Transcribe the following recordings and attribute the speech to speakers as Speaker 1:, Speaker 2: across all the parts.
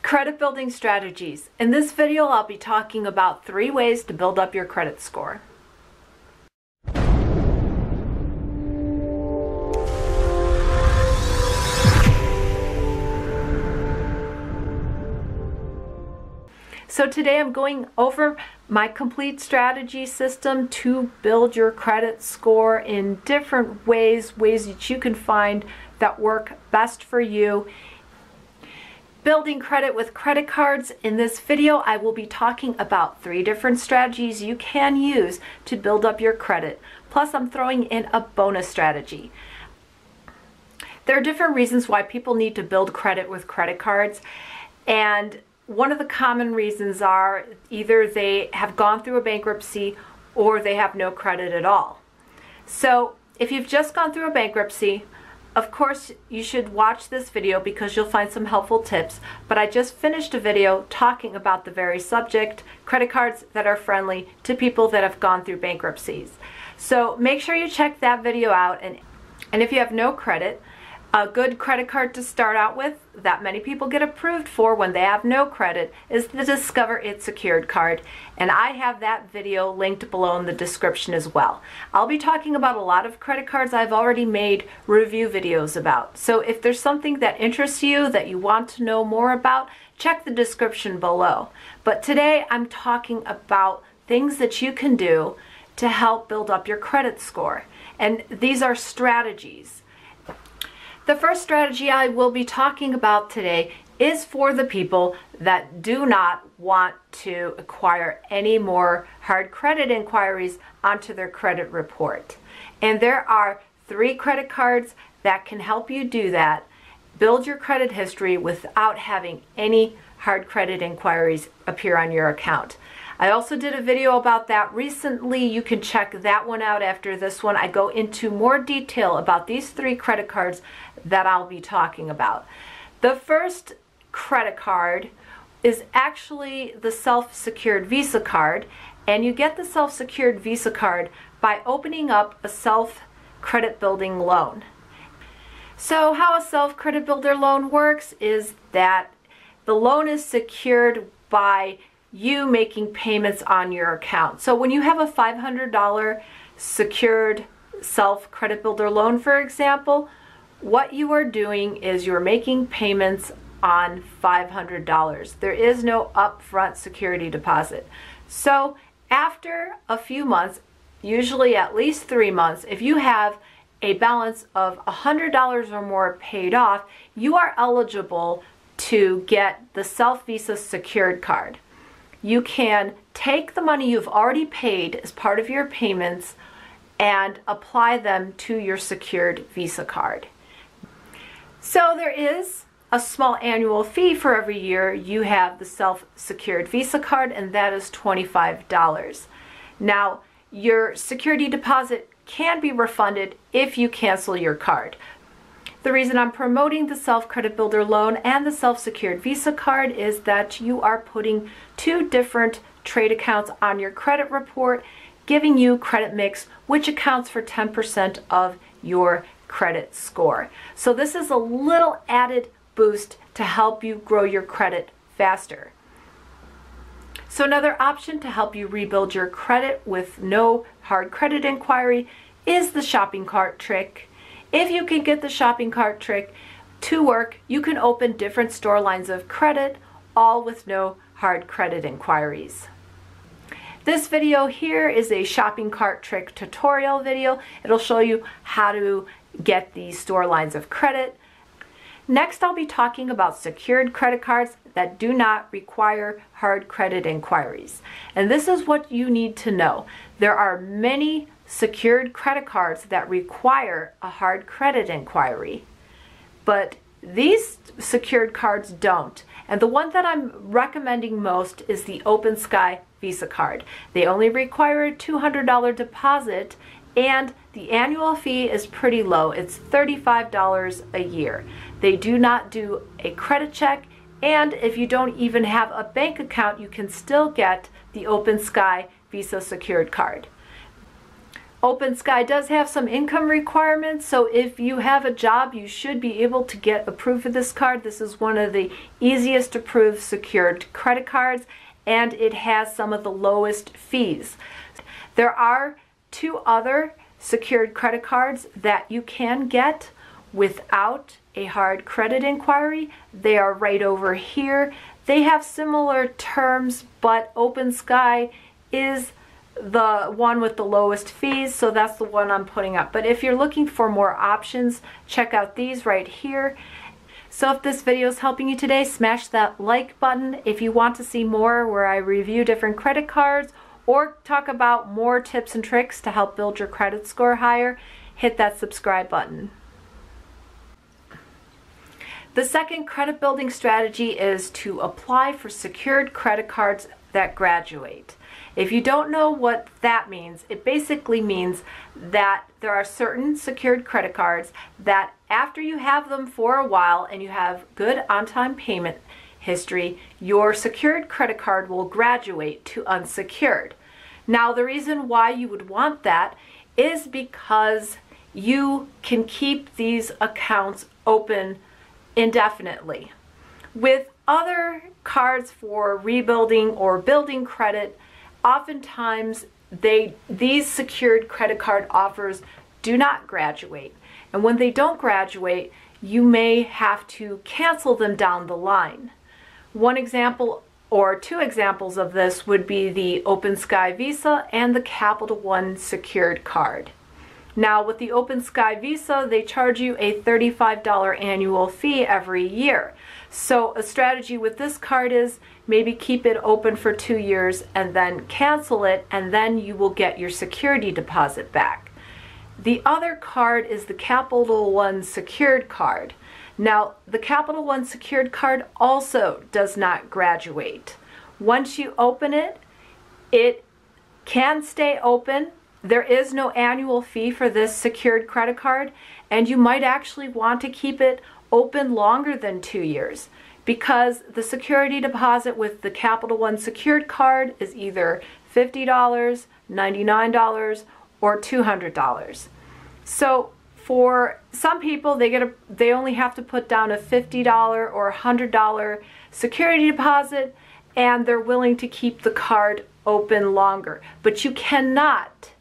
Speaker 1: Credit building strategies. In this video, I'll be talking about 3 ways to build up your credit score. So today I'm going over my complete strategy system to build your credit score in different ways that you can find that work best for you. Building credit with credit cards. In this video, I will be talking about 3 different strategies you can use to build up your credit. Plus, I'm throwing in a bonus strategy. There are different reasons why people need to build credit with credit cards, and one of the common reasons are either they have gone through a bankruptcy or they have no credit at all. So if you've just gone through a bankruptcy, of course you should watch this video because you'll find some helpful tips, but I just finished a video talking about the very subject, credit cards that are friendly to people that have gone through bankruptcies. So make sure you check that video out, and if you have no credit, a good credit card to start out with that many people get approved for when they have no credit is the Discover It Secured card, and I have that video linked below in the description as well. I'll be talking about a lot of credit cards I've already made review videos about. So if there's something that interests you that you want to know more about, check the description below. But today I'm talking about things that you can do to help build up your credit score, and these are strategies. The first strategy I will be talking about today is for the people that do not want to acquire any more hard credit inquiries onto their credit report. And there are 3 credit cards that can help you do that. Build your credit history without having any hard credit inquiries appear on your account. I also did a video about that recently. You can check that one out after this one. I go into more detail about these 3 credit cards that I'll be talking about. The first credit card is actually the self-secured Visa card, and you get the self-secured Visa card by opening up a self-credit building loan. So how a self-credit builder loan works is that the loan is secured by you making payments on your account. So when you have a $500 secured self-credit builder loan, for example, what you are doing is you're making payments on $500. There is no upfront security deposit. So after a few months, usually at least 3 months, if you have a balance of $100 or more paid off, you are eligible to get the Visa secured card. You can take the money you've already paid as part of your payments and apply them to your secured Visa card. So there is a small annual fee for every year you have the self-secured Visa card, and that is $25. Now, your security deposit can be refunded if you cancel your card. The reason I'm promoting the self-credit builder loan and the self-secured Visa card is that you are putting 2 different trade accounts on your credit report, giving you credit mix, which accounts for 10% of your credit score. So this is a little added boost to help you grow your credit faster. So another option to help you rebuild your credit with no hard credit inquiry is the shopping cart trick. If you can get the shopping cart trick to work, you can open different store lines of credit, all with no hard credit inquiries. This video here is a shopping cart trick tutorial video. It'll show you how to get these store lines of credit. Next, I'll be talking about secured credit cards that do not require hard credit inquiries. And this is what you need to know. There are many secured credit cards that require a hard credit inquiry, but these secured cards don't. And the one that I'm recommending most is the OpenSky Visa card. They only require a $200 deposit, and the annual fee is pretty low. It's $35 a year. They do not do a credit check, and if you don't even have a bank account, you can still get the OpenSky Visa secured card. OpenSky does have some income requirements, so if you have a job, you should be able to get approved for this card. This is one of the easiest approved secured credit cards, and it has some of the lowest fees. There are 2 other secured credit cards that you can get without a hard credit inquiry. They are right over here. They have similar terms, but OpenSky is the one with the lowest fees, so that's the one I'm putting up. But if you're looking for more options, check out these right here. So if this video is helping you today, smash that like button. If you want to see more where I review different credit cards or talk about more tips and tricks to help build your credit score higher, hit that subscribe button. The second credit building strategy is to apply for secured credit cards that graduate. If you don't know what that means, it basically means that there are certain secured credit cards that after you have them for a while and you have good on-time payment history, your secured credit card will graduate to unsecured. Now, the reason why you would want that is because you can keep these accounts open indefinitely. With other cards for rebuilding or building credit, oftentimes these secured credit card offers do not graduate. And when they don't graduate, you may have to cancel them down the line. One example or 2 examples of this would be the OpenSky Visa and the Capital One secured card. Now with the OpenSky Visa, they charge you a $35 annual fee every year. So a strategy with this card is maybe keep it open for 2 years and then cancel it, and then you will get your security deposit back. The other card is the Capital One secured card. Now the Capital One secured card also does not graduate. Once you open it, it can stay open. There is no annual fee for this secured credit card, and you might actually want to keep it open longer than 2 years because the security deposit with the Capital One secured card is either $50, $99, or $200. So for some people, they only have to put down a $50 or $100 security deposit, and they're willing to keep the card open longer. But you cannot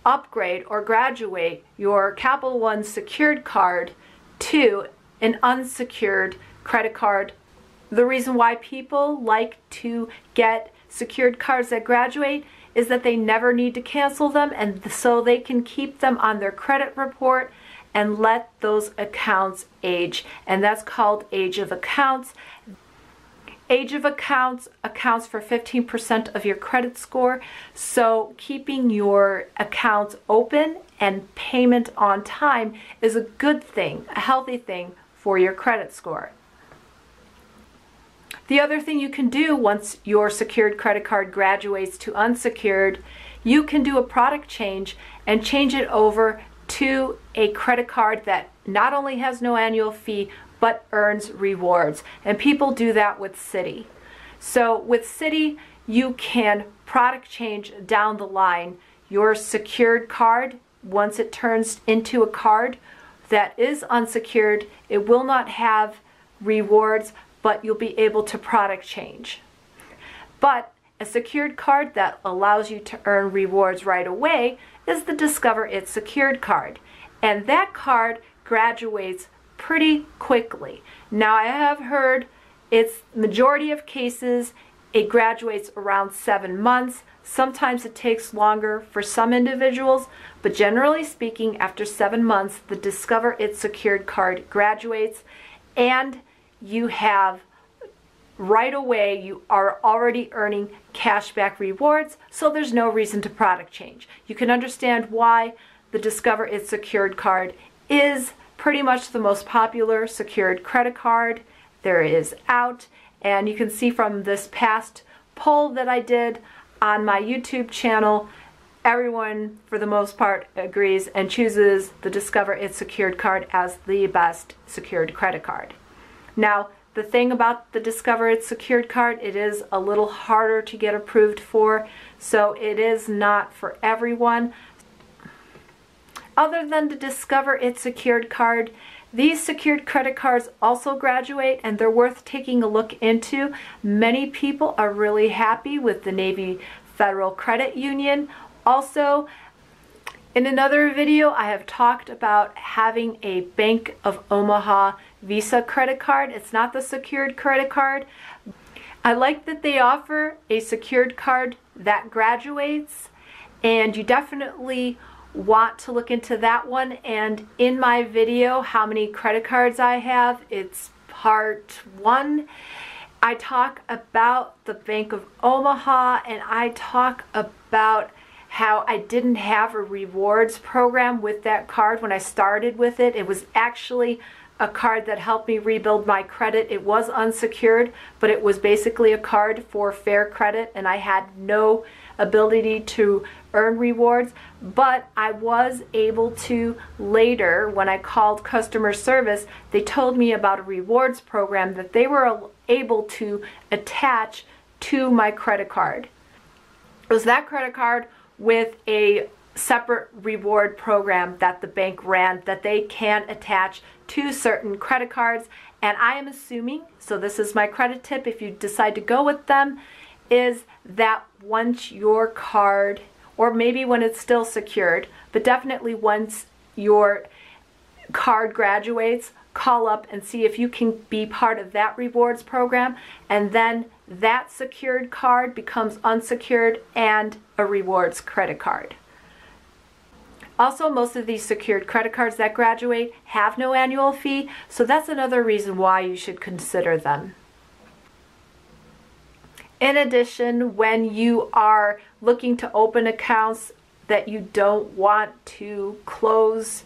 Speaker 1: upgrade or graduate your Capital One secured card to an unsecured credit card. The reason why people like to get secured cards that graduate is that they never need to cancel them, and so they can keep them on their credit report and let those accounts age. And that's called age of accounts. Age of accounts accounts for 15% of your credit score, so keeping your accounts open and payment on time is a good thing, a healthy thing for your credit score. The other thing you can do once your secured credit card graduates to unsecured, you can do a product change and change it over to a credit card that not only has no annual fee but earns rewards. And people do that with Citi. So with Citi, you can product change down the line your secured card. Once it turns into a card that is unsecured, it will not have rewards, but you'll be able to product change. But a secured card that allows you to earn rewards right away is the Discover It Secured card. And that card graduates pretty quickly. Now I have heard it's majority of cases it graduates around 7 months. Sometimes it takes longer for some individuals, but generally speaking, after 7 months, the Discover It Secured card graduates, and you have right away, you are already earning cashback rewards, so there's no reason to product change. You can understand why the Discover It Secured card is pretty much the most popular secured credit card there is out. And you can see from this past poll that I did on my YouTube channel, everyone for the most part agrees and chooses the Discover It Secured card as the best secured credit card. Now, the thing about the Discover It Secured card, it is a little harder to get approved for, so it is not for everyone. Other than the Discover It secured card, these secured credit cards also graduate, and they're worth taking a look into. Many people are really happy with the Navy Federal Credit Union. Also, in another video, I have talked about having a Bank of Omaha Visa credit card. It's not the secured credit card. I like that they offer a secured card that graduates, and you definitely want to look into that one. And in my video, how many credit cards I have, it's part 1. I talk about the Bank of Omaha, and I talk about how I didn't have a rewards program with that card when I started with it. It was actually a card that helped me rebuild my credit. It was unsecured, but it was basically a card for fair credit, and I had no ability to earn rewards. But I was able to later, when I called customer service, they told me about a rewards program that they were able to attach to my credit card. It was that credit card with a separate reward program that the bank ran that they can attach to certain credit cards. And I am assuming, so this is my credit tip if you decide to go with them, is that once your card, or maybe when it's still secured, but definitely once your card graduates, call up and see if you can be part of that rewards program, and then that secured card becomes unsecured and a rewards credit card. Also, most of these secured credit cards that graduate have no annual fee, so that's another reason why you should consider them. In addition, when you are looking to open accounts that you don't want to close,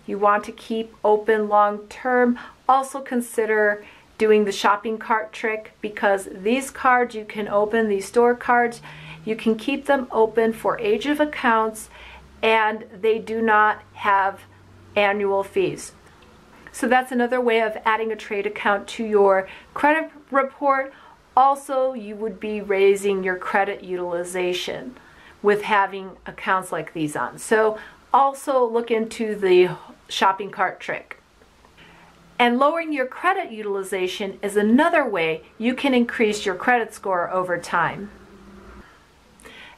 Speaker 1: you want to keep open long term, also consider doing the shopping cart trick, because these cards you can open, these store cards, you can keep them open for age of accounts, and they do not have annual fees. So that's another way of adding a trade account to your credit report. Also, you would be raising your credit utilization with having accounts like these on. So also look into the shopping cart trick. And lowering your credit utilization is another way you can increase your credit score over time.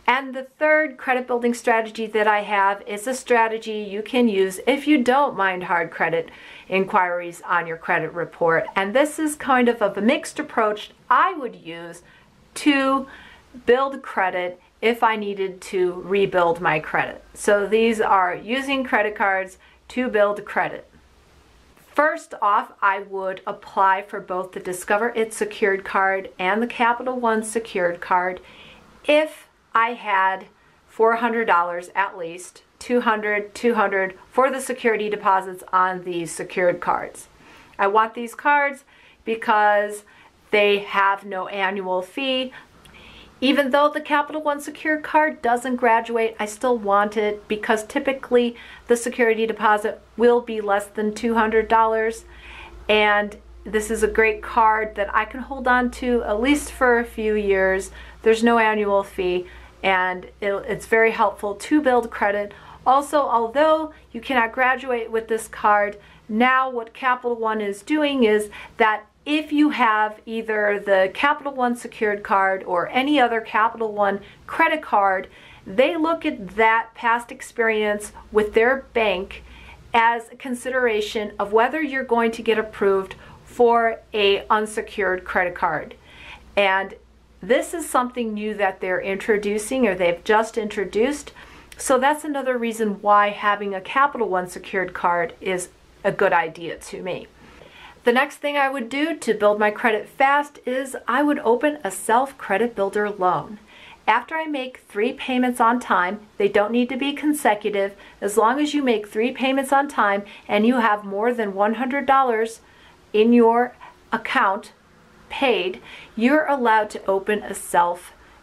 Speaker 1: And the third credit building strategy that I have is a strategy you can use if you don't mind hard credit inquiries on your credit report. And this is kind of a mixed approach I would use to build credit if I needed to rebuild my credit. So these are using credit cards to build credit. First off, I would apply for both the Discover It secured card and the Capital One secured card if I had $400 at least, $200 for the security deposits on these secured cards. I want these cards because they have no annual fee. Even though the Capital One secured card doesn't graduate, I still want it because typically the security deposit will be less than $200. And this is a great card that I can hold on to at least for a few years. There's no annual fee, and it's very helpful to build credit. Also, although you cannot graduate with this card, now what Capital One is doing is that if you have either the Capital One secured card or any other Capital One credit card, they look at that past experience with their bank as a consideration of whether you're going to get approved for a unsecured credit card. And this is something new that they're introducing, or they've just introduced. So that's another reason why having a Capital One secured card is a good idea to me. The next thing I would do to build my credit fast is I would open a self-credit builder loan. After I make 3 payments on time, they don't need to be consecutive, as long as you make 3 payments on time and you have more than $100 in your account paid, you're allowed to open a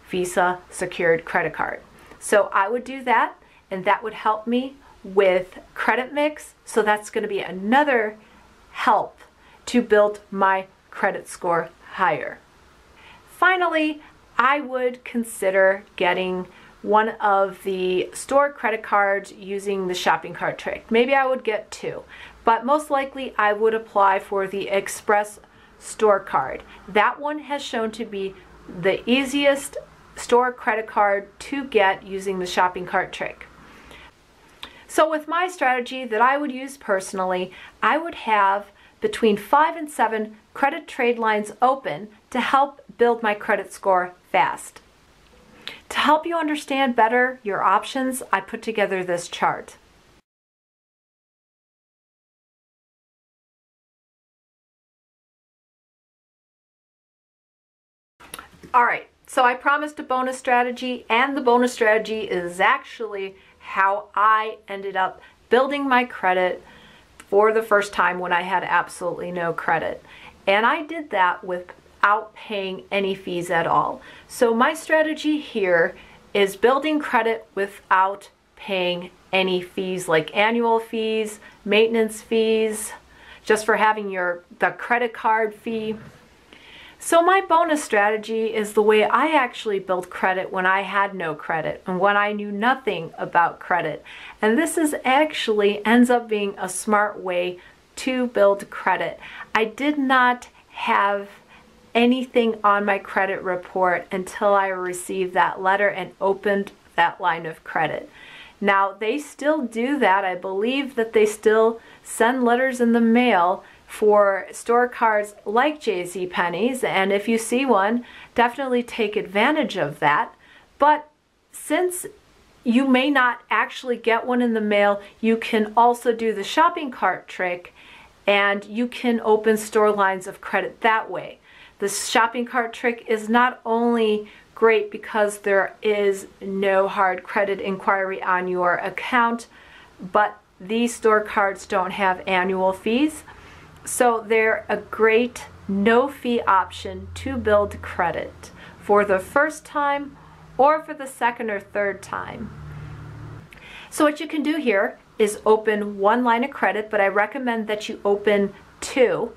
Speaker 1: Visa secured credit card. So I would do that, and that would help me with credit mix. So that's going to be another help to build my credit score higher. Finally, I would consider getting one of the store credit cards using the shopping cart trick. Maybe I would get two, but most likely I would apply for the Express store card. That one has shown to be the easiest store credit card to get using the shopping cart trick. So with my strategy that I would use personally, I would have between 5 and 7 credit trade lines open to help build my credit score fast. To help you understand better your options, I put together this chart. Alright, so I promised a bonus strategy, and the bonus strategy is actually how I ended up building my credit for the first time when I had absolutely no credit. And I did that without paying any fees at all. So my strategy here is building credit without paying any fees, like annual fees, maintenance fees, just for having the credit card fee. So my bonus strategy is the way I actually built credit when I had no credit and when I knew nothing about credit. And this is actually ends up being a smart way to build credit. I did not have anything on my credit report until I received that letter and opened that line of credit. Now they still do that. I believe that they still send letters in the mail for store cards like JCPenney's, and if you see one, definitely take advantage of that. But since you may not actually get one in the mail, you can also do the shopping cart trick and you can open store lines of credit that way. The shopping cart trick is not only great because there is no hard credit inquiry on your account, but these store cards don't have annual fees. So they're a great no-fee option to build credit for the first time or for the second or third time. So what you can do here is open one line of credit, but I recommend that you open two.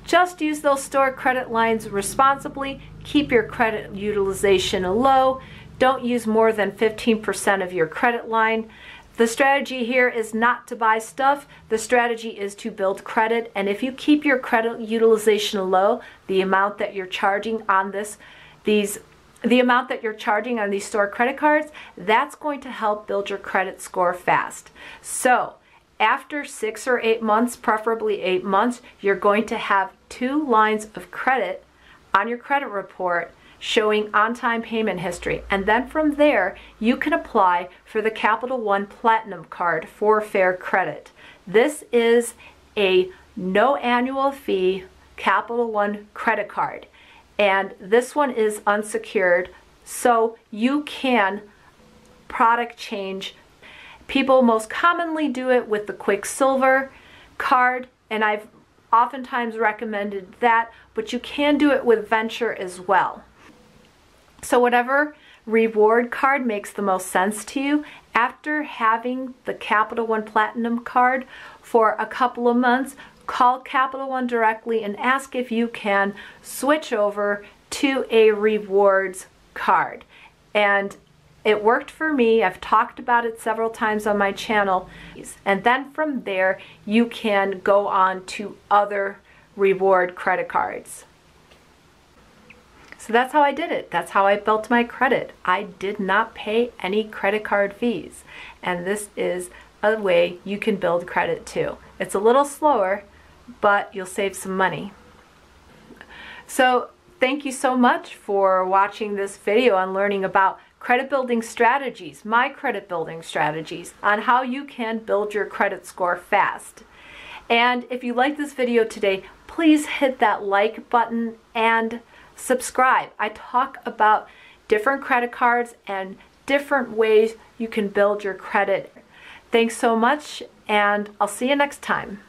Speaker 1: Just use those store credit lines responsibly. Keep your credit utilization low. Don't use more than 15% of your credit line. The strategy here is not to buy stuff. The strategy is to build credit. And if you keep your credit utilization low, the amount that you're charging on these store credit cards, that's going to help build your credit score fast. So after 6 or 8 months, preferably 8 months, you're going to have 2 lines of credit on your credit report showing on-time payment history. And then from there, you can apply for the Capital One Platinum card for fair credit. This is a no annual fee Capital One credit card. And this one is unsecured, so you can product change. People most commonly do it with the Quicksilver card, and I've oftentimes recommended that, but you can do it with Venture as well. So whatever reward card makes the most sense to you, after having the Capital One Platinum card for a couple of months, call Capital One directly and ask if you can switch over to a rewards card. And it worked for me. I've talked about it several times on my channel. And then from there, you can go on to other reward credit cards. So that's how I did it. That's how I built my credit. I did not pay any credit card fees. And this is a way you can build credit too. It's a little slower, but you'll save some money. So thank you so much for watching this video and learning about credit building strategies, my credit building strategies, on how you can build your credit score fast. And if you like this video today, please hit that like button and subscribe. I talk about different credit cards and different ways you can build your credit. Thanks so much, and I'll see you next time.